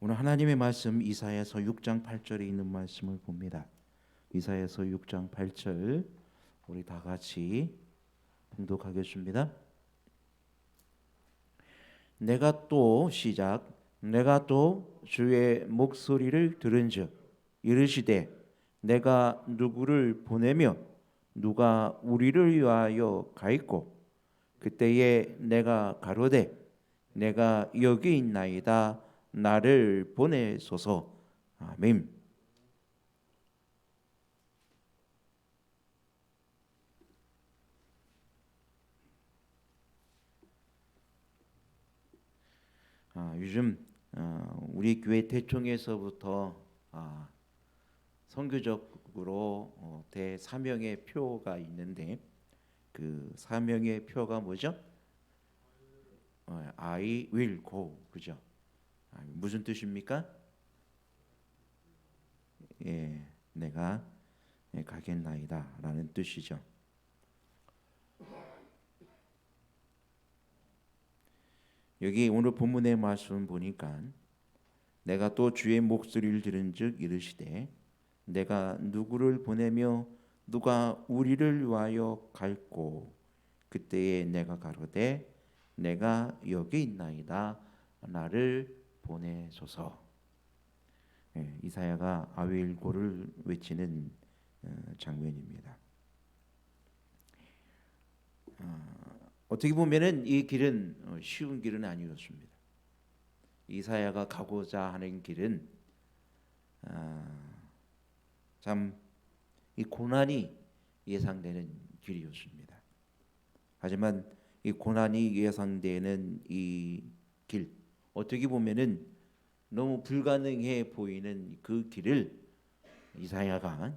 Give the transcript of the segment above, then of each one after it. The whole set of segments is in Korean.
오늘 하나님의 말씀 이사야서 6장 8절에 있는 말씀을 봅니다. 이사야서 6장 8절 우리 다 같이 봉독하겠습니다. 내가 또 주의 목소리를 들은즉 이르시되 내가 누구를 보내며 누가 우리를 위하여 가있고 그때에 내가 가로되 내가 여기 있나이다 나를 보내소서. 아멘. 요즘 우리 교회 대총에서부터 선교적으로 대사명의 표가 있는데 그 사명의 표가 뭐죠? I will go, 그죠? 무슨 뜻입니까? 내가 가겠나이다라는 뜻이죠. 여기 오늘 본문의 말씀 보니까 내가 또 주의 목소리를 들은즉 이르시되 내가 누구를 보내며 누가 우리를 위하여 갈고 그때에 내가 가로되 내가 여기 있나이다 나를 보내소서. 이사야가 아윌고를 외치는 장면입니다. 어떻게 보면은 이 길은 쉬운 길은 아니었습니다. 이사야가 가고자 하는 길은 참 이 고난이 예상되는 길이었습니다. 하지만 이 고난이 예상되는 이 길, 어떻게 보면은 너무 불가능해 보이는 그 길을 이사야가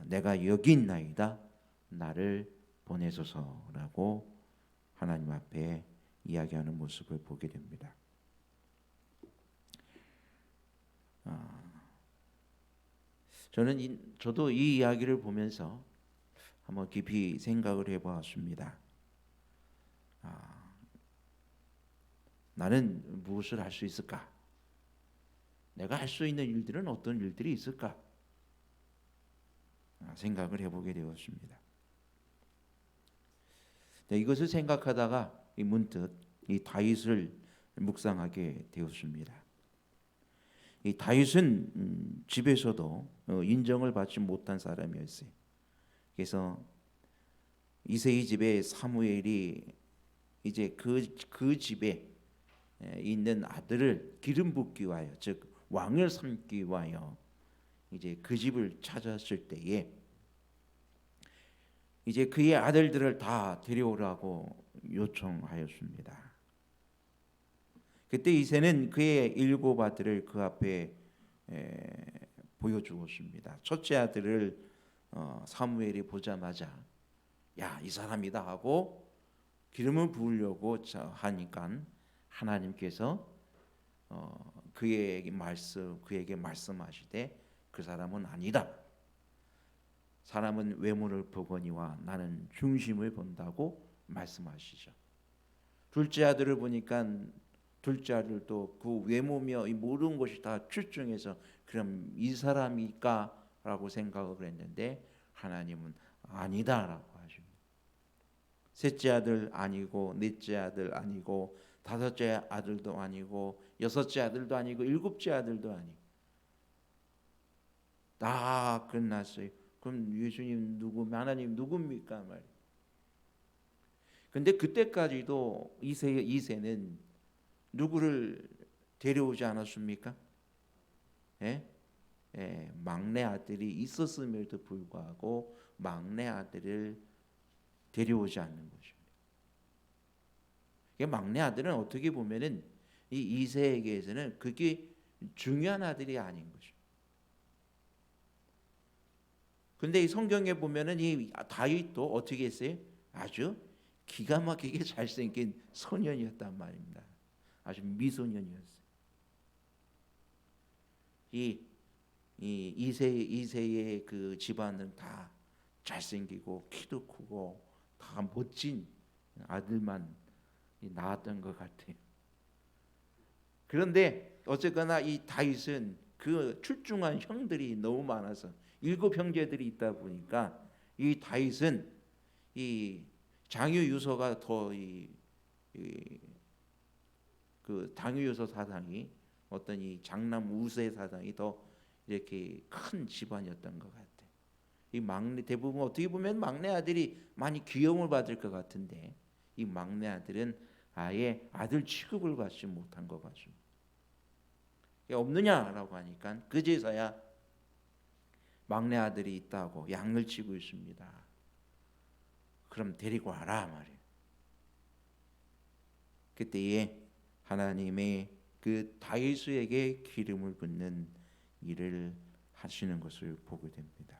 내가 여기 있나이다 나를 보내소서라고 하나님 앞에 이야기하는 모습을 보게 됩니다. 저도 이 이야기를 보면서 한번 깊이 생각을 해보았습니다. 나는 무엇을 할 수 있을까? 내가 할 수 있는 일들은 어떤 일들이 있을까? 생각을 해보게 되었습니다. 이것을 생각하다가 문득 이 다윗을 묵상하게 되었습니다. 이 다윗은 집에서도 인정을 받지 못한 사람이었어요. 그래서 이새의 집에 사무엘이 이제 그 집에 있는 아들을 기름 붓기 위하여, 즉 왕을 삼기 위하여 이제 그 집을 찾았을 때에 이제 그의 아들들을 다 데려오라고 요청하였습니다. 그때 이새는 그의 7 아들을 그 앞에 보여주었습니다. 첫째 아들을 사무엘이 보자마자 야, 이 사람이다 하고 기름을 부으려고 하니까 하나님께서 그에게 말씀하시되 그 사람은 아니다. 사람은 외모를 보거니와 나는 중심을 본다고 말씀하시죠. 둘째 아들을 보니까 둘째 아들도 그 외모며 이 모든 것이 다 출중해서 그럼 이 사람일까라고 생각을 했는데 하나님은 아니다라고 하십니다. 셋째 아들 아니고 넷째 아들 아니고 다섯째 아들도 아니고 여섯째 아들도 아니고 일곱째 아들도 아니고 다 끝났어요. 그럼 예수님 하나님 누굽니까 말이에요. 근데 그때까지도 이새는 누구를 데려오지 않았습니까? 막내 아들이 있었음에도 불구하고 막내 아들을 데려오지 않는 것입니다. 막내 아들은 어떻게 보면은 이 이새에게서는 그게 중요한 아들이 아닌 것입니다. 근데 이 성경에 보면은 이 다윗도 어떻게 했어요? 아주 기가 막히게 잘생긴 소년이었단 말입니다. 아주 미소년이었어요. 이 이세의 그 집안은 다 잘생기고 키도 크고 다 멋진 아들만 낳았던 것 같아요. 그런데 어쨌거나 이 다윗은 그 출중한 형들이 너무 많아서 7형제들이 있다 보니까 이 다윗은 이 장유유서가 그 장유유서 사상이 어떤 이 장남 우세 사상이 더 이렇게 큰 집안이었던 것 같아요. 이 막내 대부분 어떻게 보면 막내 아들이 많이 귀여움을 받을 것 같은데 이 막내 아들은 아예 아들 취급을 받지 못한 것 같습니다. 없느냐라고 하니까 그제서야 막내 아들이 있다고 양을 치고 있습니다. 그럼 데리고 와라 말이에요. 그때에 하나님의 그 다윗에게 기름을 붓는 일을 하시는 것을 보게 됩니다.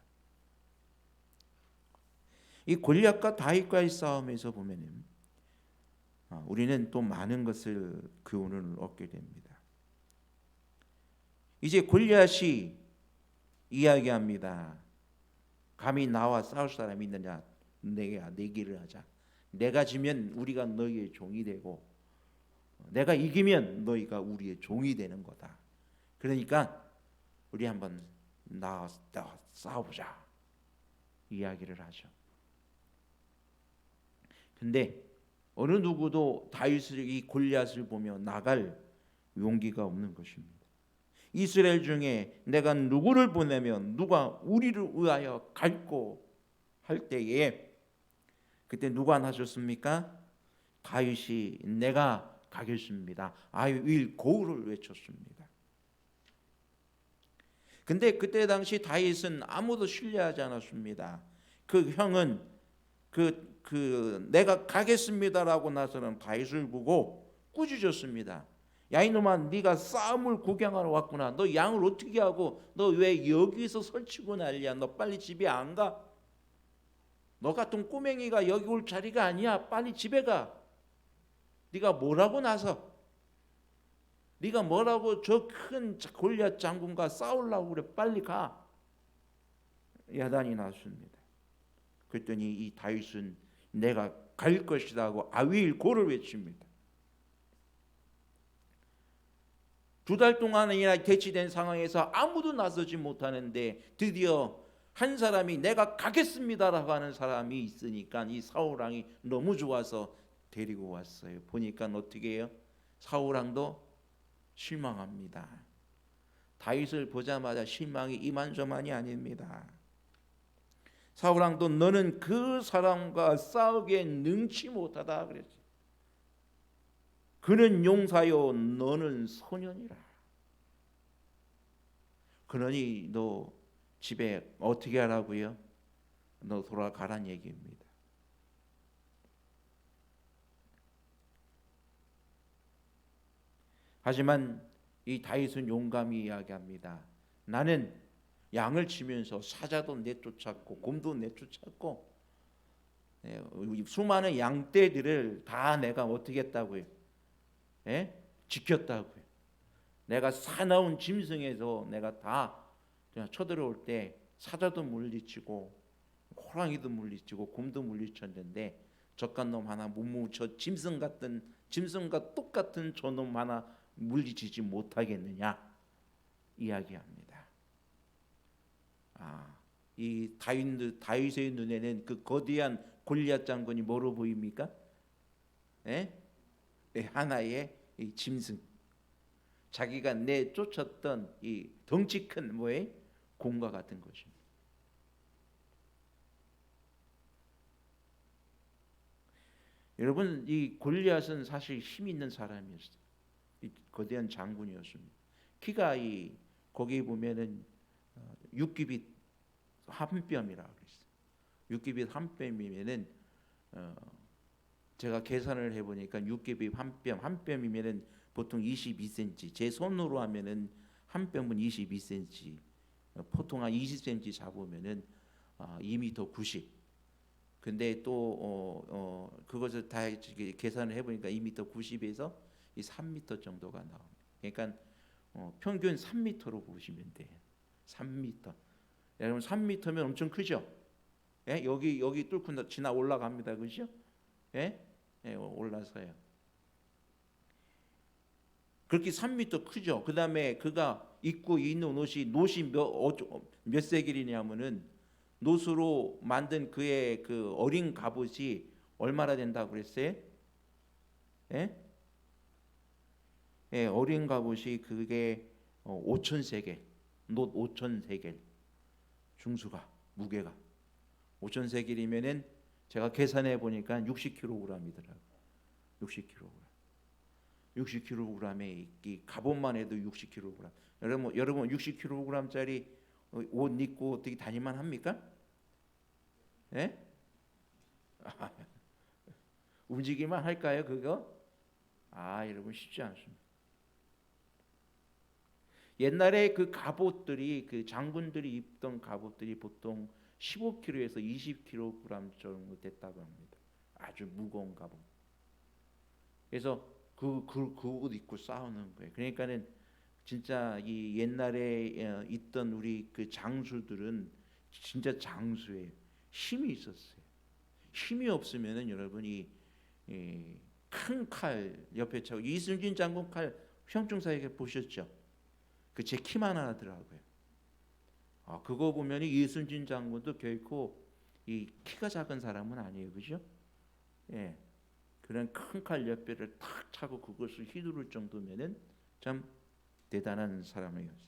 이 골리앗과 다윗과의 싸움에서 보면은 우리는 또 많은 것을 교훈을 얻게 됩니다. 이제 골리앗이 이야기합니다. 감히 나와 싸울 사람이 있느냐? 내가 내기를 하자. 내가 지면 우리가 너희의 종이 되고 내가 이기면 너희가 우리의 종이 되는 거다. 그러니까 우리 한번 나와 싸워보자 이야기를 하죠. 근데 어느 누구도 다윗을 이 골리앗을 보며 나갈 용기가 없는 것입니다. 이스라엘 중에 내가 누구를 보내면 누가 우리를 위하여 갈고 할 때에 그때 누가 나섰습니까? 다윗이 내가 가겠습니다. 아윌 고를 외쳤습니다. 근데 그때 당시 다윗은 아무도 신뢰하지 않았습니다. 그 형은 내가 가겠습니다라고 나서는 다윗을 보고 꾸짖었습니다. 야 이놈아, 네가 싸움을 구경하러 왔구나. 너 양을 어떻게 하고 너 왜 여기서 설치고 난리야? 너 빨리 집에 안 가? 너 같은 꼬맹이가 여기 올 자리가 아니야. 빨리 집에 가. 네가 뭐라고 나서? 네가 뭐라고 저 큰 골리앗 장군과 싸우려고 그래? 빨리 가. 야단이 났습니다. 그랬더니 이 다윗은 내가 갈 것이다 하고 아윌 고를 외칩니다. 2달 동안이나 대치된 상황에서 아무도 나서지 못하는데 드디어 한 사람이 내가 가겠습니다라고 하는 사람이 있으니까 이 사울왕이 너무 좋아서 데리고 왔어요. 보니까 어떻게 해요? 사울왕도 실망합니다. 다윗을 보자마자 실망이 이만저만이 아닙니다. 사울왕도 너는 그 사람과 싸우기에 능치 못하다 그랬어요. 그는 용사요 너는 소년이라. 그러니 너 집에 어떻게 하라고요? 너 돌아가란 얘기입니다. 하지만 이 다윗은 용감히 이야기합니다. 나는 양을 치면서 사자도 내쫓았고 곰도 내쫓았고 수많은 양떼들을 다 내가 어떻게 했다고요? 지켰다고요. 내가 사나운 짐승에서 내가 다 쳐들어올 때 사자도 물리치고 호랑이도 물리치고 곰도 물리쳤는데 적간놈 하나 저 짐승과 똑같은 저놈 하나 물리치지 못하겠느냐 이야기합니다. 이 다윗의 눈에는 그 거대한 골리앗 장군이 뭐로 보입니까? 하나의 이 짐승, 자기가 내쫓았던 이 덩치 큰 곰과 같은 것입니다. 여러분, 이 골리앗은 사실 힘 있는 사람이었어요. 이 거대한 장군이었습니다. 키가 거기 보면은 6규빗 한 뼘이라고 그랬어요. 6규빗 한 뼘이면은 제가 계산을 해보니까 6규빗 한 뼘이면은 보통 22cm. 제 손으로 하면은 한 뼘은 22cm. 보통 한 20cm 잡으면은 2m 90. 근데 또 그것을 다 계산을 해보니까 2m 90에서 3m 정도가 나옵니다. 그러니까 평균 3m로 보시면 돼요. 3m. 여러분 3m면 엄청 크죠? 여기 뚫고 지나 올라갑니다, 그죠? 올라서요. 그렇게 3m 크죠. 그다음에 그가 입고 있는 옷이 몇 세겔이냐면은 노수로 만든 그의 그 어린 갑옷이 얼마나 된다고 그랬어요? 예? 예, 어린 갑옷이 그게 5천 세겔, 놋 5천 세겔, 중수가 무게가 5천 세겔이면은 제가 계산해 보니까 60kg이더라고요. 60kg. 60kg에 이 갑옷만 해도 60kg. 여러분 60kg짜리 옷 입고 어떻게 다닐만 합니까? 예? 움직이만 할까요, 그거? 여러분 쉽지 않습니다. 옛날에 그 갑옷들이 그 장군들이 입던 갑옷들이 보통 15kg에서 20kg 정도 됐다고 합니다. 아주 무거운 갑옷. 그래서 그 옷 입고 싸우는 거예요. 그러니까는 진짜 이 옛날에 있던 우리 그 장수들은 진짜 장수예요. 힘이 있었어요. 힘이 없으면은 여러분이 큰 칼 옆에 차고 이순신 장군 칼 형중사에게 보셨죠? 그 제 키만 하더라고요. 그거 보면 이순신 장군도 결코 이 키가 작은 사람은 아니에요, 그죠? 예, 그런 큰 칼 옆에를 탁 차고 그것을 휘두를 정도면은 참 대단한 사람이었어요.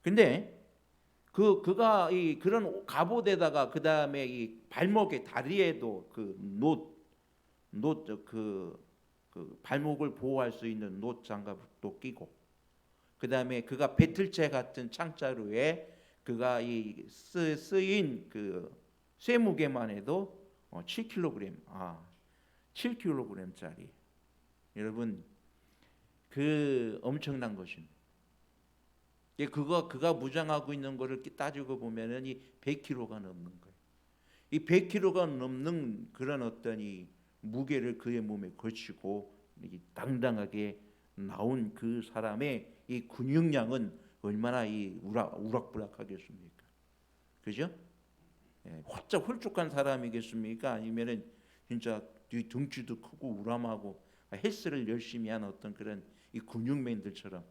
근데 그가 이 그런 갑옷에다가 그 다음에 이 발목에 다리에도 그 발목을 보호할 수 있는 놋 장갑도 끼고 그 다음에 그가 배틀채 같은 창자루에 그가 이 쓰인 그 쇠무게만 해도 7kg 7kg짜리 여러분 그 엄청난 것입니다. 그가 무장하고 있는 거를 따지고 보면은 이 100kg가 넘는 거예요. 이 100kg가 넘는 그런 어떤 이 무게를 그의 몸에 걸치고 당당하게 나온 그 사람의 이 근육량은 얼마나 이 우락부락하겠습니까? 그죠? 활짝 홀쭉한 사람이겠습니까? 아니면은 진짜 등치도 크고 우람하고 헬스를 열심히 한 어떤 그런 이 근육맨들처럼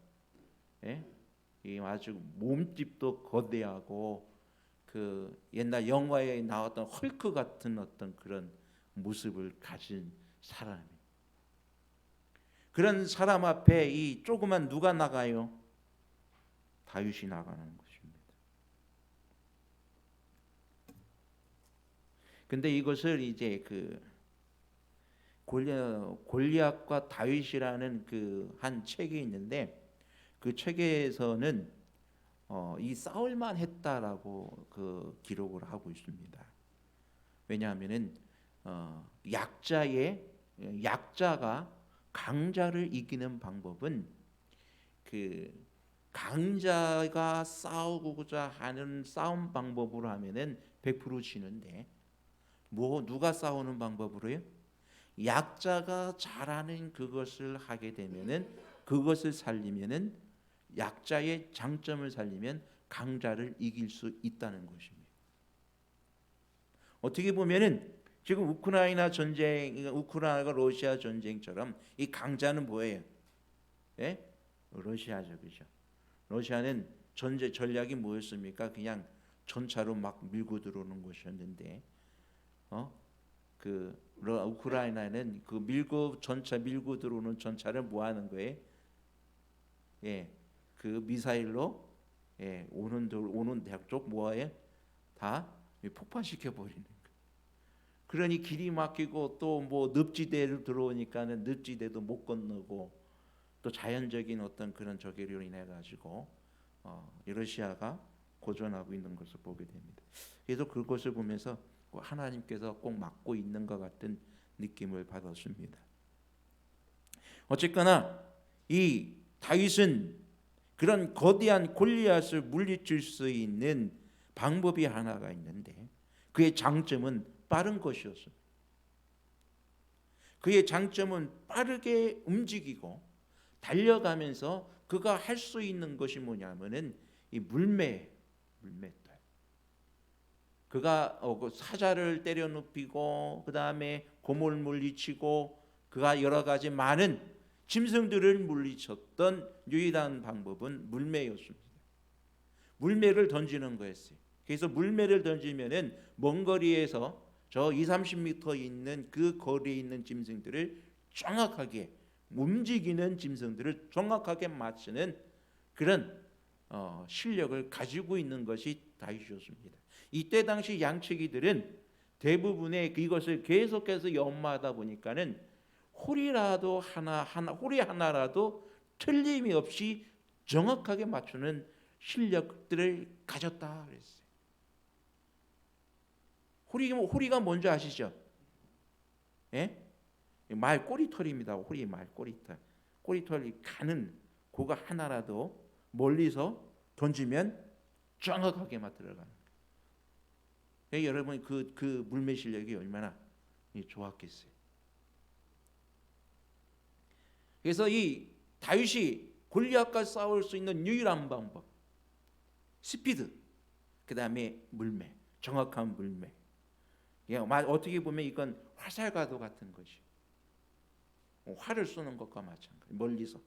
이 아주 몸집도 거대하고 그 옛날 영화에 나왔던 헐크 같은 어떤 그런 모습을 가진 사람이 그런 사람 앞에 이 조그만 누가 나가요? 다윗이 나가는 것입니다. 근데 이것을 이제 그 골리앗과 다윗이라는 그 한 책이 있는데 그 책에서는 이 싸울만 했다라고 그 기록을 하고 있습니다. 왜냐하면은 약자가 강자를 이기는 방법은 그 강자가 싸우고자 하는 싸움 방법으로 하면은 100% 지는데 누가 싸우는 방법으로요? 약자가 잘하는 그것을 하게 되면은 그것을 살리면은 약자의 장점을 살리면 강자를 이길 수 있다는 것입니다. 어떻게 보면은 지금 우크라이나가 러시아 전쟁처럼 이 강자는 뭐예요? 예? 러시아죠, 그죠? 러시아는 전제 전략이 뭐였습니까? 그냥 전차로 막 밀고 들어오는 것이었는데, 우크라이나는 전차 밀고 들어오는 전차를 뭐 하는 거예요? 그 미사일로 오는 대학 쪽 뭐예요? 다 폭파시켜 버리는 거예요. 그러니 길이 막히고 또 뭐 늪지대로 들어오니까는 늪지대도 못 건너고 또 자연적인 어떤 그런 저기로 인해 가지고 러시아가 고전하고 있는 것을 보게 됩니다. 그래서 그것을 보면서 하나님께서 꼭 막고 있는 것 같은 느낌을 받았습니다. 어쨌거나 이 다윗은 그런 거대한 골리앗을 물리칠 수 있는 방법이 하나가 있는데 그의 장점은 빠른 것이었습니다. 그의 장점은 빠르게 움직이고 달려가면서 그가 할 수 있는 것이 뭐냐면은 이 물매달. 그가 사자를 때려 눕히고 그 다음에 고물 물리치고 그가 여러 가지 많은 짐승들을 물리쳤던 유일한 방법은 물매였습니다. 물매를 던지는 거였어요. 그래서 물매를 던지면은 먼 거리에서 저 20-30m 있는 그 거리에 있는 짐승들을 정확하게 움직이는 짐승들을 정확하게 맞추는 그런 실력을 가지고 있는 것이 다윗이었습니다. 이때 당시 양치기들은 대부분의 이것을 계속해서 연마하다 보니까는 홀이 하나라도 틀림이 없이 정확하게 맞추는 실력들을 가졌다 그랬어요. 호리가 뭔지 아시죠? 예? 말 꼬리털입니다. 호리 말 꼬리털. 꼬리털이 가는 그거 하나라도 멀리서 던지면 정확하게만 들어가는 거예요. 여러분 그 물매 실력이 얼마나 좋았겠어요. 그래서 이 다윗이 골리앗과 싸울 수 있는 유일한 방법, 스피드, 그 다음에 물매, 정확한 물매. 어떻게 보면 이건 화살과도 같은 것이. 활을 쏘는 것과 마찬가지. 멀리서.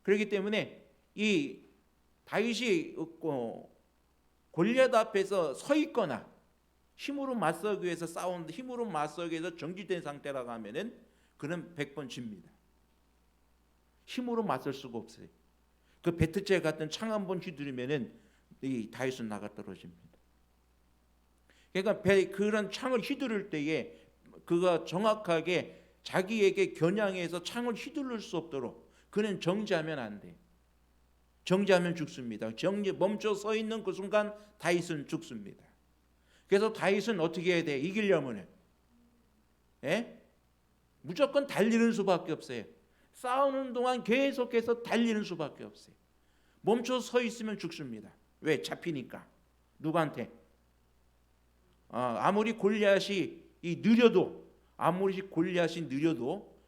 그렇기 때문에 이 다윗이 골리앗 앞에서 서 있거나 힘으로 맞서기 위해서 싸우는데 힘으로 맞서기 위해서 정지된 상태라고 하면은 그는 100번 집니다. 힘으로 맞설 수가 없어요. 그 베트제 같은 창 한 번 휘두르면은 이 다윗은 나가 떨어집니다. 그러니까 그런 창을 휘두를 때에 그가 정확하게 자기에게 겨냥해서 창을 휘두를 수 없도록 그는 정지하면 안 돼. 정지하면 죽습니다. 멈춰 서 있는 그 순간 다윗은 죽습니다. 그래서 다윗은 어떻게 해야 돼? 이기려면 무조건 달리는 수밖에 없어요. 싸우는 동안 계속해서 달리는 수밖에 없어요. 멈춰 서 있으면 죽습니다. 왜? 잡히니까. 누구한테? 아무리 골리앗이 느려도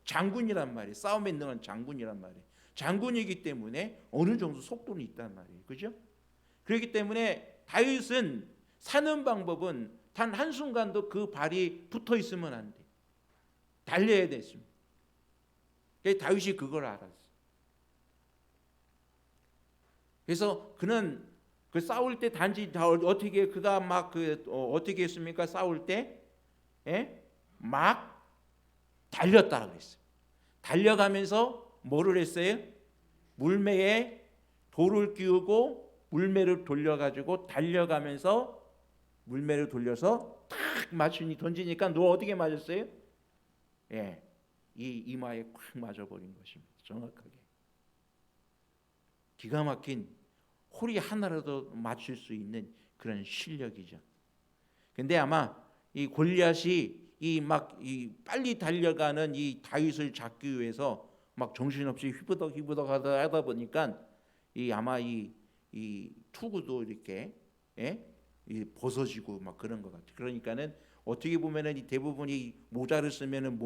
장군이란 말이에요. 싸움에 능한 장군이란 말이에요. 장군이기 때문에 어느 정도 속도는 있단 말이에요. 그죠? 그렇기 때문에 다윗은 사는 방법은 단 한순간도 그 발이 붙어 있으면 안 돼. 달려야 됐습니다. 다윗이 그걸 알았어. 그래서 그는 그 싸울 때 단지 어떻게 그가 막 어떻게 했습니까? 싸울 때 막 달렸다 그랬어요. 달려가면서 뭐를 했어요? 물매에 돌을 끼우고 물매를 돌려가지고 달려가면서 물매를 돌려서 탁 맞추니 던지니까 너 어떻게 맞았어요? 이 이마에 콱 맞아버린 것입니다. 정확하게. 기가 막힌 홀이 하나라도 맞출 수 있는 그런 실력이죠. 근데 아마 이 골리앗이 이 빨리 달려가는 이 다윗을 잡기 위해서 막 정신없이 휘부덕 하다 보니까 아마 이 투구도 이렇게 벗어지고 막 그런 것 같아요. 그러니까는 어떻게 보면은 이 대부분이 모자를 쓰면은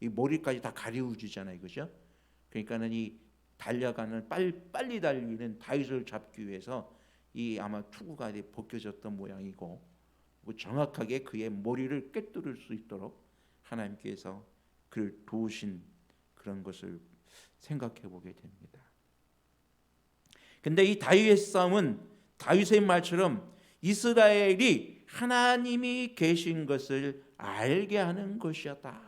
이 머리까지 다 가려우지잖아요, 그죠? 그러니까는 이 달려가는 빨리 달리는 다윗을 잡기 위해서 아마 투구가 벗겨졌던 모양이고 정확하게 그의 머리를 꿰뚫을 수 있도록 하나님께서 그를 도우신 그런 것을 생각해 보게 됩니다. 근데 이 다윗의 싸움은 다윗의 말처럼 이스라엘이 하나님이 계신 것을 알게 하는 것이었다.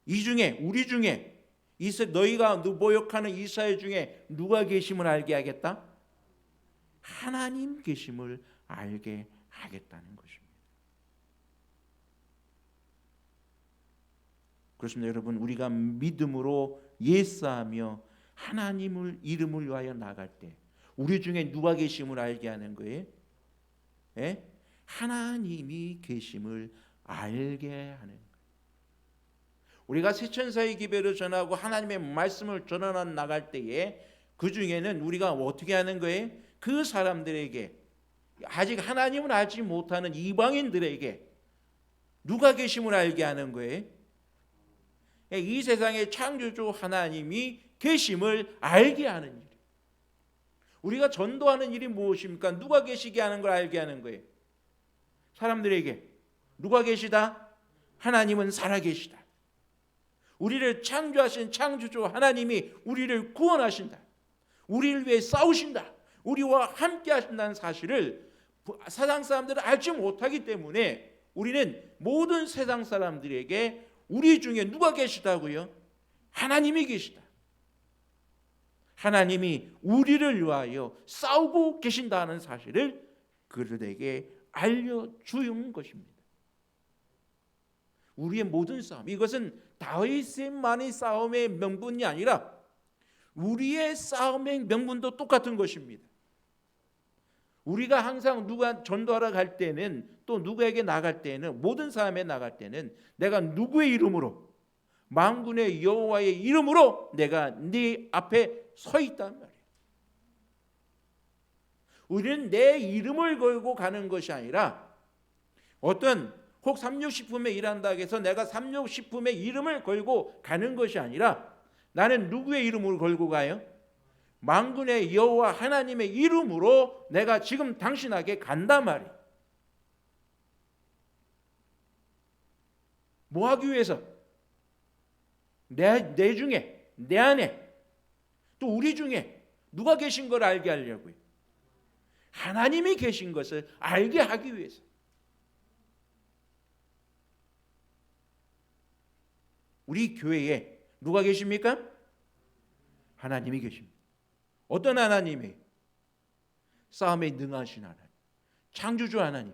이 중에 우리 중에 너희가 모욕하는 이스라엘 중에 누가 계심을 알게 하겠다? 하나님 계심을 알게 하겠다는 것입니다. 그렇습니다. 여러분, 우리가 믿음으로 예사하며 하나님을 이름을 위하여 나갈 때 우리 중에 누가 계심을 알게 하는 거예요? 하나님이 계심을 알게 하는 거예요. 우리가 세천사의 기별을 전하고 하나님의 말씀을 전하러 나갈 때에 그 중에는 우리가 어떻게 하는 거예요? 그 사람들에게 아직 하나님을 알지 못하는 이방인들에게 누가 계심을 알게 하는 거예요? 이 세상의 창조주 하나님이 계심을 알게 하는 일. 우리가 전도하는 일이 무엇입니까? 누가 계시게 하는 걸 알게 하는 거예요? 사람들에게 누가 계시다? 하나님은 살아계시다. 우리를 창조하신 창조주 하나님이 우리를 구원하신다. 우리를 위해 싸우신다. 우리와 함께 하신다는 사실을 세상 사람들은 알지 못하기 때문에 우리는 모든 세상 사람들에게 우리 중에 누가 계시다고요? 하나님이 계시다. 하나님이 우리를 위하여 싸우고 계신다는 사실을 그들에게 알려주는 것입니다. 우리의 모든 싸움, 이것은 다윗만의 싸움의 명분이 아니라 우리의 싸움의 명분도 똑같은 것입니다. 우리가 항상 누가 전도하러 갈 때는, 또 누구에게 나갈 때는, 모든 사람에 나갈 때는 내가 누구의 이름으로, 만군의 여호와의 이름으로 내가 네 앞에 서 있단 말이에요. 우리는 내 이름을 걸고 가는 것이 아니라 어떤 혹 삼육식품에 일한다 해서 내가 삼육식품의 이름을 걸고 가는 것이 아니라 나는 누구의 이름을 걸고 가요? 만군의 여호와 하나님의 이름으로 내가 지금 당신에게 간단 말이에요. 뭐 하기 위해서? 내 중에, 내 안에, 또 우리 중에 누가 계신 걸 알게 하려고요. 하나님이 계신 것을 알게 하기 위해서. 우리 교회에 누가 계십니까? 하나님이 계십니다. 어떤 하나님이? 싸움에 능하신 하나님, 창조주 하나님,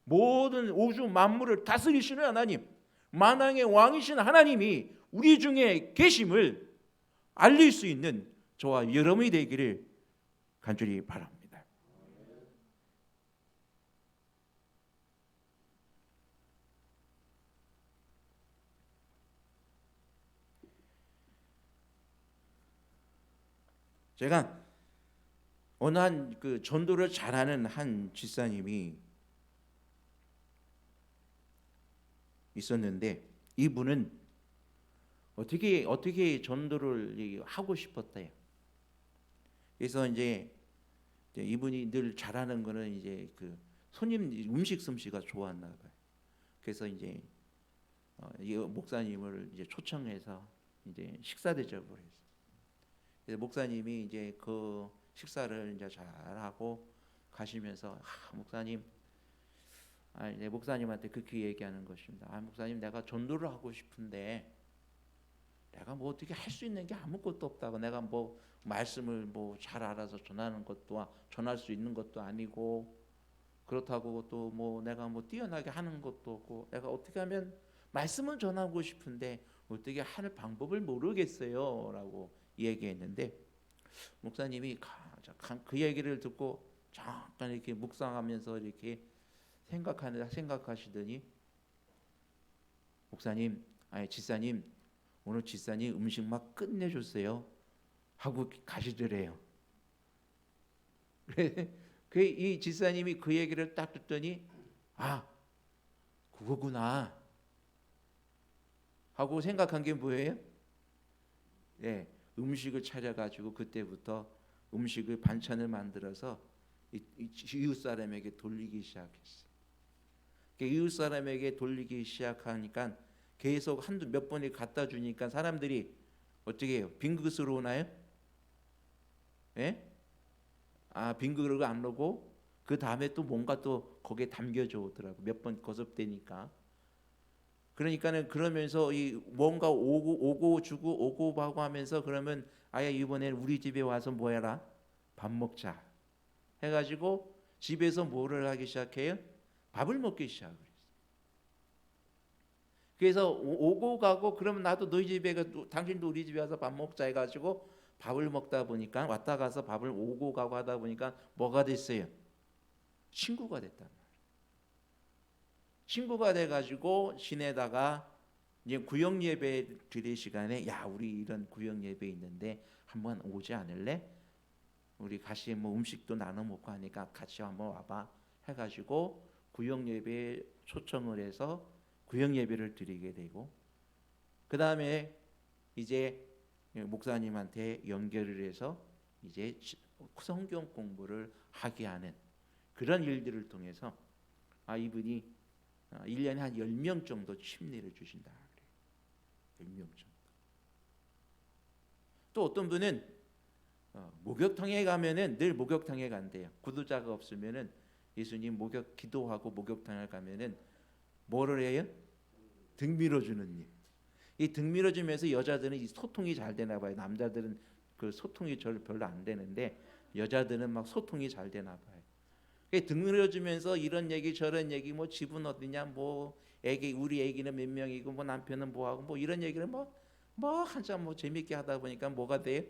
모든 우주 만물을 다스리시는 하나님, 만왕의 왕이신 하나님이 우리 중에 계심을 알릴 수 있는 저와 여러분이 되기를 간절히 바랍니다. 제가 어느 한 그 전도를 잘하는 한 집사님이 있었는데, 이분은 어떻게 전도를 하고 싶었대요. 그래서 이제 이분이 늘 잘하는 거는 이제 그 손님 음식 솜씨가 좋았나 봐요. 그래서 이제 이 목사님을 이제 초청해서 이제 식사 대접을 했어요. 그래서 목사님이 이제 그 식사를 이제 잘 하고 가시면서 목사님, 네, 목사님한테 그렇게 얘기하는 것입니다. 목사님, 내가 전도를 하고 싶은데 내가 뭐 어떻게 할 수 있는 게 아무것도 없다고. 내가 뭐 말씀을 뭐 잘 알아서 전할 수 있는 것도 아니고, 그렇다고 또 뭐 내가 뭐 뛰어나게 하는 것도 없고, 내가 어떻게 하면 말씀을 전하고 싶은데 어떻게 하는 방법을 모르겠어요라고 얘기했는데, 목사님이 그 얘기를 듣고 잠깐 이렇게 묵상하면서 이렇게 생각하시더니, 목사님, 집사님, 오늘 집사님 음식 막 끝내줬어요 하고 가시더래요. 이 집사님이 그 얘기를 딱 듣더니 그거구나 하고 생각한 게 뭐예요? 네, 음식을 차려가지고 그때부터 음식을 반찬을 만들어서 이웃 사람에게 돌리기 시작했어요. 이웃 사람에게 돌리기 시작하니까 계속 몇 번을 갖다 주니까 사람들이 어떻게 해요? 빈 그릇으로 오나요? 예? 빈 그릇을 안 넣고 그 다음에 또 뭔가 또 거기에 담겨져 오더라고. 몇 번 거듭되니까. 그러니까는 그러면서 이 뭔가 오고 주고 오고 하고 하면서, 그러면 이번엔 우리 집에 와서 뭐 해라? 밥 먹자 해가지고 집에서 뭐를 하기 시작해요? 밥을 먹기 시작해요. 그래서 오고 가고, 그러면 나도 너희 집에 당신도 우리 집에 와서 밥 먹자 해가지고 밥을 먹다 보니까, 왔다 가서 밥을 오고 가고 하다 보니까 뭐가 됐어요? 친구가 됐단 말이에요. 친구가 돼가지고 지내다가 이제 구역 예배 드릴 시간에, 우리 이런 구역 예배 있는데 한번 오지 않을래? 우리 같이 뭐 음식도 나눠 먹고 하니까 같이 한번 와봐 해가지고 구역 예배에 초청을 해서 구역 예배를 드리게 되고, 그 다음에 이제 목사님한테 연결을 해서 이제 성경 공부를 하게 하는 그런 일들을 통해서 이분이 1년에 한 10명 정도 침례를 주신다 그래요. 10명 정도. 또 어떤 분은 목욕탕에 가면은 늘 목욕탕에 간대요. 구두자가 없으면은 예수님 목욕 기도하고 목욕탕에 가면은 뭐를 해요? 등 밀어주는 일. 이 등 밀어주면서 여자들은 이 소통이 잘 되나 봐요. 남자들은 그 소통이 별로 안 되는데 여자들은 막 소통이 잘 되나 봐요. 등 밀어주면서 이런 얘기 저런 얘기 뭐 집은 어디냐 뭐 애기 우리 애기는 몇 명이고 뭐 남편은 뭐하고 뭐 이런 얘기를 뭐 한참 뭐 재밌게 하다 보니까 뭐가 돼요?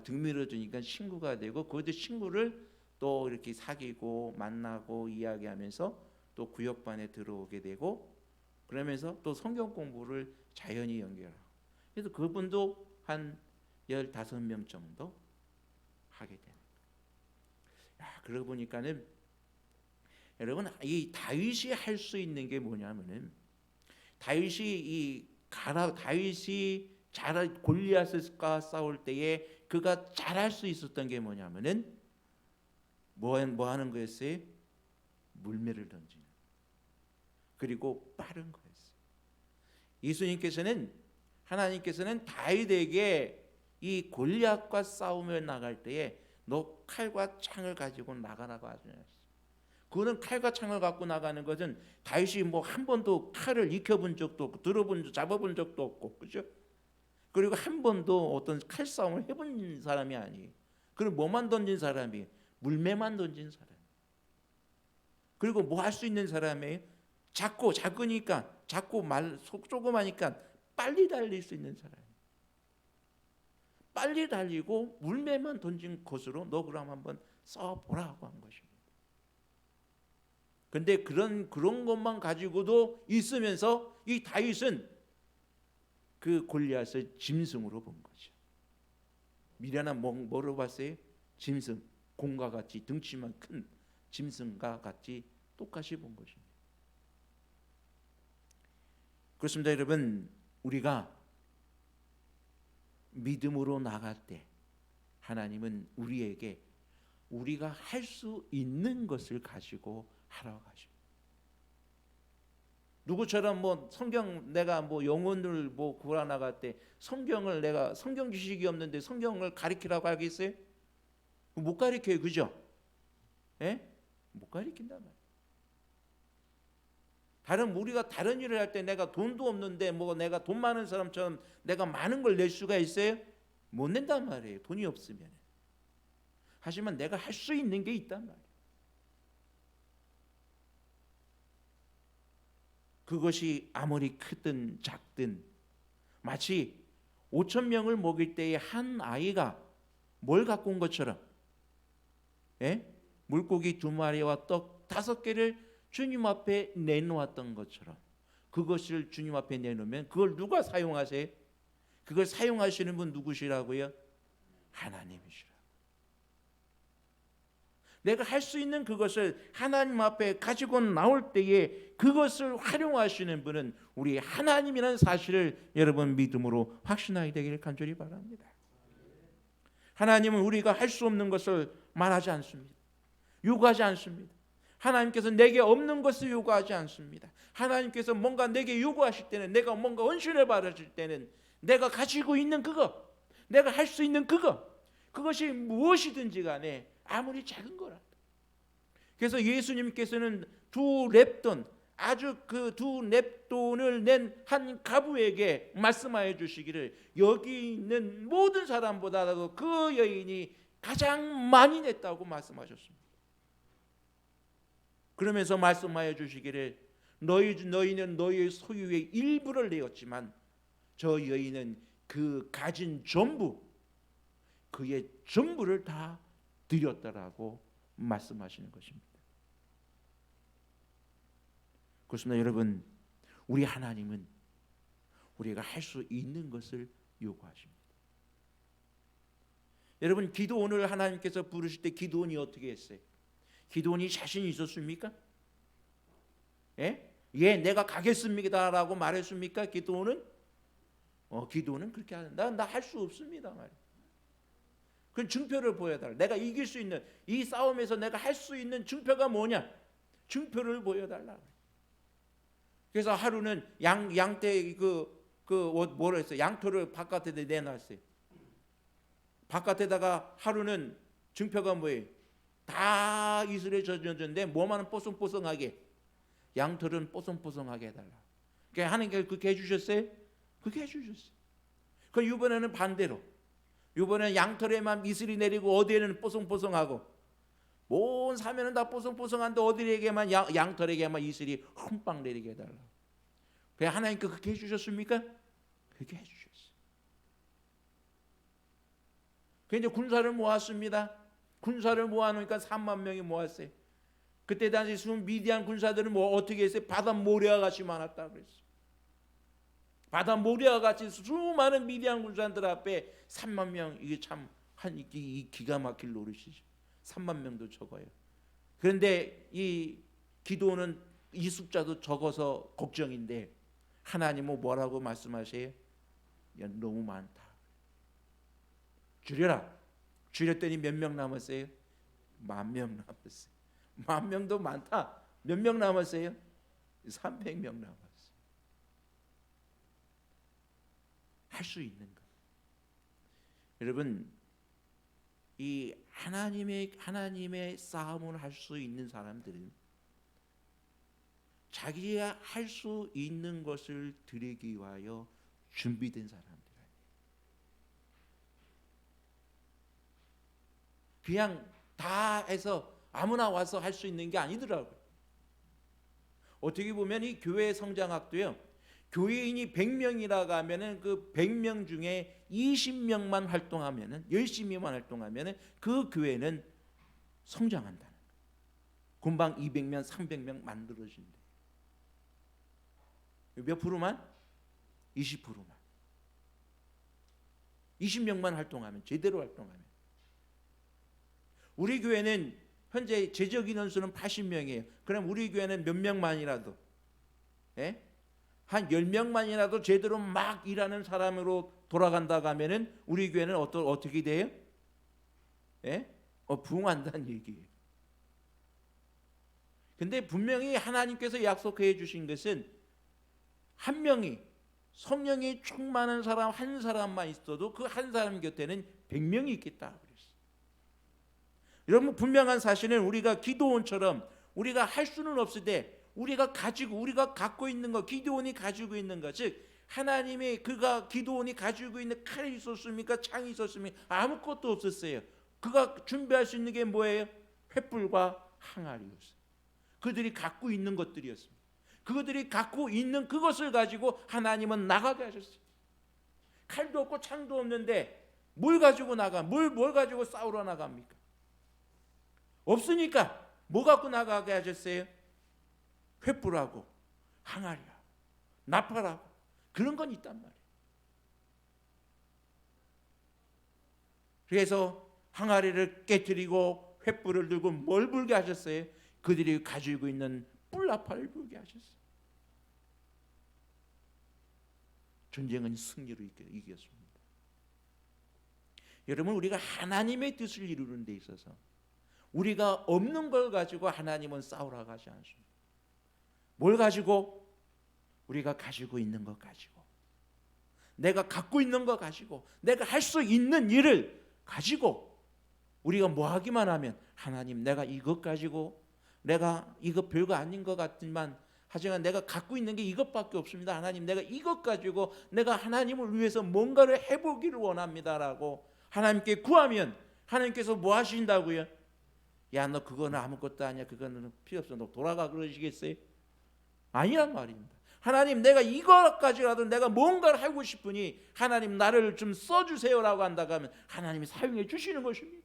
등 밀어주니까 친구가 되고 그것도 친구를 또 이렇게 사귀고 만나고 이야기하면서 또 구역반에 들어오게 되고 그러면서 또 성경 공부를 자연히 연결하고 그래서 그분도 한 15명 정도 하게 되는 거예요. 그러고 보니까는 여러분 이 다윗이 할 수 있는 게 뭐냐면은 다윗이 골리앗과 싸울 때에 그가 잘할 수 있었던 게 뭐냐면은 뭐 하는 거였어요? 물매를 던지는 그리고 빠른 거였어요. 예수님께서는 하나님께서는 다윗에게 이 골리앗과 싸움을 나갈 때에 너 칼과 창을 가지고 나가라고 하셨어요. 그는 칼과 창을 갖고 나가는 것은 다윗이 뭐 한 번도 칼을 익혀본 적도 없고 잡아본 적도 없고 그죠? 그리고 한 번도 어떤 칼싸움을 해본 사람이 아니에요. 그리고 뭐만 던진 사람이에요? 물매만 던진 사람. 그리고 뭐 할 수 있는 사람이에요? 작으니까 속 조그마니까 빨리 달릴 수 있는 사람. 빨리 달리고 물매만 던진 것으로 너 그럼 한번 싸워보라고 한 것입니다. 근데 그런 것만 가지고도 있으면서 이 다윗은 그 골리앗을 짐승으로 본 거죠. 미련한 뭐로 봤어요? 짐승, 공과 같이 등치만 큰 짐승과 같이 똑같이 본 것입니다. 그렇습니다, 여러분. 우리가 믿음으로 나갈 때 하나님은 우리에게 우리가 할 수 있는 것을 가지고 하라고 하십니다. 누구처럼 뭐 성경 내가 뭐 영혼을 뭐 구하 나갈 때 성경을 내가 성경 지식이 없는데 성경을 가르치라고 하겠어요? 못 가르쳐요, 그죠? 예? 못 가르친단 말이에요. 우리가 다른 일을 할 때 내가 돈도 없는데 뭐 내가 돈 많은 사람처럼 내가 많은 걸 낼 수가 있어요? 못 낸단 말이에요. 돈이 없으면. 하지만 내가 할 수 있는 게 있단 말이에요. 그것이 아무리 크든 작든 마치 5,000명을 먹일 때에 한 아이가 뭘 갖고 온 것처럼 물고기 2마리와 떡 5개를 주님 앞에 내놓았던 것처럼 그것을 주님 앞에 내놓으면 그걸 누가 사용하세요? 그걸 사용하시는 분 누구시라고요? 하나님이시라. 내가 할 수 있는 그것을 하나님 앞에 가지고 나올 때에 그것을 활용하시는 분은 우리 하나님이라는 사실을 여러분 믿음으로 확신하게 되기를 간절히 바랍니다. 하나님은 우리가 할 수 없는 것을 말하지 않습니다. 요구하지 않습니다. 하나님께서 내게 없는 것을 요구하지 않습니다. 하나님께서 뭔가 내게 요구하실 때는 내가 뭔가 헌신을 받으실 때는 내가 가지고 있는 그거, 내가 할 수 있는 그것이 무엇이든지 간에 아무리 작은 거라도. 그래서 예수님께서는 아주 그 2렙돈을 낸 한 가부에게 말씀하여 주시기를 여기 있는 모든 사람보다도 그 여인이 가장 많이 냈다고 말씀하셨습니다. 그러면서 말씀하여 주시기를 너희는 너희의 소유의 일부를 내었지만 저 여인은 그 가진 전부 그의 전부를 다 드렸다라고 말씀하시는 것입니다. 그렇습니다, 여러분. 우리 하나님은 우리가 할 수 있는 것을 요구하십니다. 여러분, 기도원을 하나님께서 부르실 때 기도원이 어떻게 했어요? 기도원이 자신이 있었습니까? 내가 가겠습니다라고 말했습니까? 기도원은 기도원은 그렇게 하는데 나 할 수 없습니다 말이에요. 그 증표를 보여달라. 내가 이길 수 있는 이 싸움에서 내가 할 수 있는 증표가 뭐냐? 증표를 보여달라. 그래서 하루는 양떼 뭐라 했어요? 양털을 바깥에 내놨어요. 바깥에다가 하루는 증표가 뭐예요? 다 이슬에 젖었는데 뭐만은 뽀송뽀송하게, 양털은 뽀송뽀송하게 해달라. 그러니까 하나님께서 그렇게 해주셨어요? 그렇게 해주셨어요. 그럼 이번에는 반대로, 이번에는 양털에만 이슬이 내리고 어디에는 뽀송뽀송하고, 온 사면은 다 뽀송뽀송한데 어디에게만 양털에게만 이슬이 흠빵 내리게 해달라. 왜 하나님께 그렇게 해주셨습니까? 그렇게 해주셨어요. 그래서 이제 군사를 모았습니다. 군사를 모아놓으니까 3만 명이 모았어요. 그때 당시 미디안 군사들은 뭐 어떻게 했어요? 바다 모래와 같이 많았다 그랬어요. 바다 모래와 같이 수많은 미디안 군사들 앞에 3만 명, 이게 참 이 기가 막힐 노릇이죠. 3만 명도 적어요. 그런데 이 기도는 이 숫자도 적어서 걱정인데 하나님은 뭐라고 말씀하세요? 야, 너무 많다. 줄여라. 줄였더니 몇 명 남았어요? 10,000명 남았어요. 10,000명도 많다. 몇 명 남았어요? 300명 남았어요. 할 수 있는 것. 여러분, 이 하나님의 싸움을 할 수 있는 사람들은 자기가 할 수 있는 것을 드리기 위하여 준비된 사람들 아니에요. 그냥 다 해서 아무나 와서 할 수 있는 게 아니더라고요. 어떻게 보면 이 교회 성장학도요, 교회인이 100명이라고 하면은 그 100명 중에 20명만 활동하면은, 열심히만 활동하면은 그 교회는 성장한다는 거예요. 금방 200명, 300명 만들어진대. 몇 프로만? 20%만. 20명만 활동하면, 제대로 활동하면. 우리 교회는 현재 재적 인원수는 80명이에요. 그럼 우리 교회는 몇 명만이라도, 예? 한 10명만이라도 제대로 막 일하는 사람으로 돌아간다고 하면은 우리 교회는 어떻게 돼요? 예? 부흥한다는 얘기예요. 근데 분명히 하나님께서 약속해 주신 것은 한 명이, 성령이 충만한 사람 한 사람만 있어도 그 한 사람 곁에는 100명이 있겠다 그랬어요. 여러분, 분명한 사실은 우리가 기도원처럼 우리가 할 수는 없을 때 우리가 갖고 있는 것, 기도원이 가지고 있는 것, 즉 하나님의 기도원이 가지고 있는 칼이 있었습니까? 창이 있었습니까? 아무것도 없었어요. 그가 준비할 수 있는 게 뭐예요? 횃불과 항아리였어요. 그들이 갖고 있는 것들이었습니다. 그들이 갖고 있는 그것을 가지고 하나님은 나가게 하셨어요. 칼도 없고 창도 없는데 뭘 가지고 뭘 가지고 싸우러 나갑니까? 없으니까 뭐 갖고 나가게 하셨어요? 횃불하고 항아리하고 나팔하고 그런 건 있단 말이에요. 그래서 항아리를 깨뜨리고 횃불을 들고 뭘 불게 하셨어요? 그들이 가지고 있는 뿔나팔을 불게 하셨어요. 전쟁은 승리로 이겼습니다. 여러분, 우리가 하나님의 뜻을 이루는 데 있어서 우리가 없는 걸 가지고 하나님은 싸우러 가지 않습니다. 뭘 가지고? 우리가 가지고 있는 것 가지고, 내가 갖고 있는 것 가지고, 내가 할 수 있는 일을 가지고 우리가 뭐 하기만 하면, 하나님 내가 이것 가지고, 내가 이거 별거 아닌 것 같지만 하지만 내가 갖고 있는 게 이것밖에 없습니다. 하나님 내가 이것 가지고 내가 하나님을 위해서 뭔가를 해보기를 원합니다라고 하나님께 구하면 하나님께서 뭐 하신다고요? 야, 너 그거는 아무것도 아니야, 그거는 필요 없어, 너 돌아가 그러시겠어요? 아니란 말입니다. 하나님 내가 이것까지라도 내가 뭔가를 하고 싶으니 하나님 나를 좀 써주세요라고 한다고 하면 하나님이 사용해 주시는 것입니다.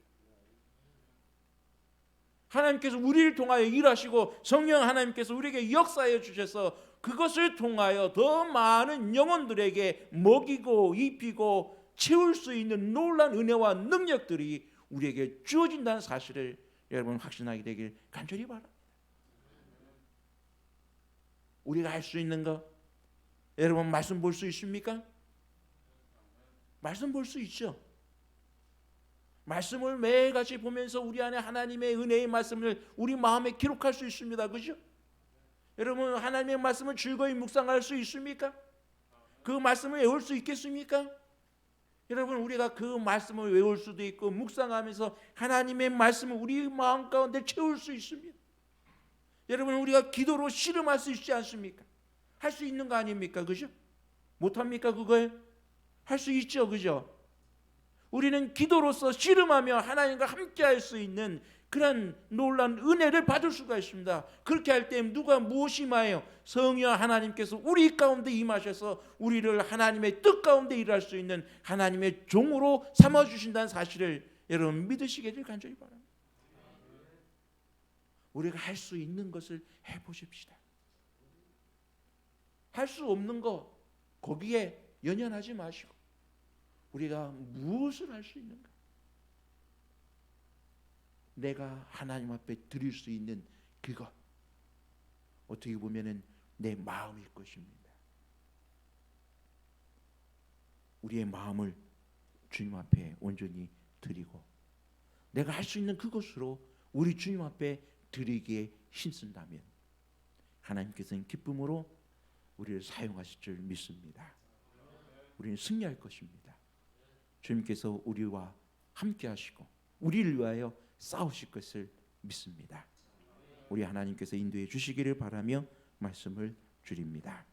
하나님께서 우리를 통하여 일하시고 성령 하나님께서 우리에게 역사해 주셔서 그것을 통하여 더 많은 영혼들에게 먹이고 입히고 채울 수 있는 놀라운 은혜와 능력들이 우리에게 주어진다는 사실을 여러분 확신하게 되길 간절히 바랍니다. 우리가 할 수 있는 거, 여러분 말씀 볼 수 있습니까? 말씀 볼 수 있죠. 말씀을 매일같이 보면서 우리 안에 하나님의 은혜의 말씀을 우리 마음에 기록할 수 있습니다. 그죠? 여러분 하나님의 말씀을 즐거이 묵상할 수 있습니까? 그 말씀을 외울 수 있겠습니까? 여러분 우리가 그 말씀을 외울 수도 있고 묵상하면서 하나님의 말씀을 우리 마음 가운데 채울 수 있습니다. 여러분 우리가 기도로 씨름할 수 있지 않습니까? 할 수 있는 거 아닙니까? 그죠? 못합니까 그거에? 할 수 있죠. 그죠? 우리는 기도로서 씨름하며 하나님과 함께 할 수 있는 그런 놀라운 은혜를 받을 수가 있습니다. 그렇게 할 때 누가 무엇이 임하여 성령 하나님께서 우리 가운데 임하셔서 우리를 하나님의 뜻 가운데 일할 수 있는 하나님의 종으로 삼아주신다는 사실을 여러분 믿으시기를 간절히 바랍니다. 우리가 할 수 있는 것을 해보십시다. 할 수 없는 거 거기에 연연하지 마시고 우리가 무엇을 할 수 있는가? 내가 하나님 앞에 드릴 수 있는 그것 어떻게 보면은 내 마음일 것입니다. 우리의 마음을 주님 앞에 온전히 드리고 내가 할 수 있는 그것으로 우리 주님 앞에 드리기에 힘쓴다면 하나님께서는 기쁨으로 우리를 사용하실 줄 믿습니다. 우리는 승리할 것입니다. 주님께서 우리와 함께 하시고 우리를 위하여 싸우실 것을 믿습니다. 우리 하나님께서 인도해 주시기를 바라며 말씀을 드립니다.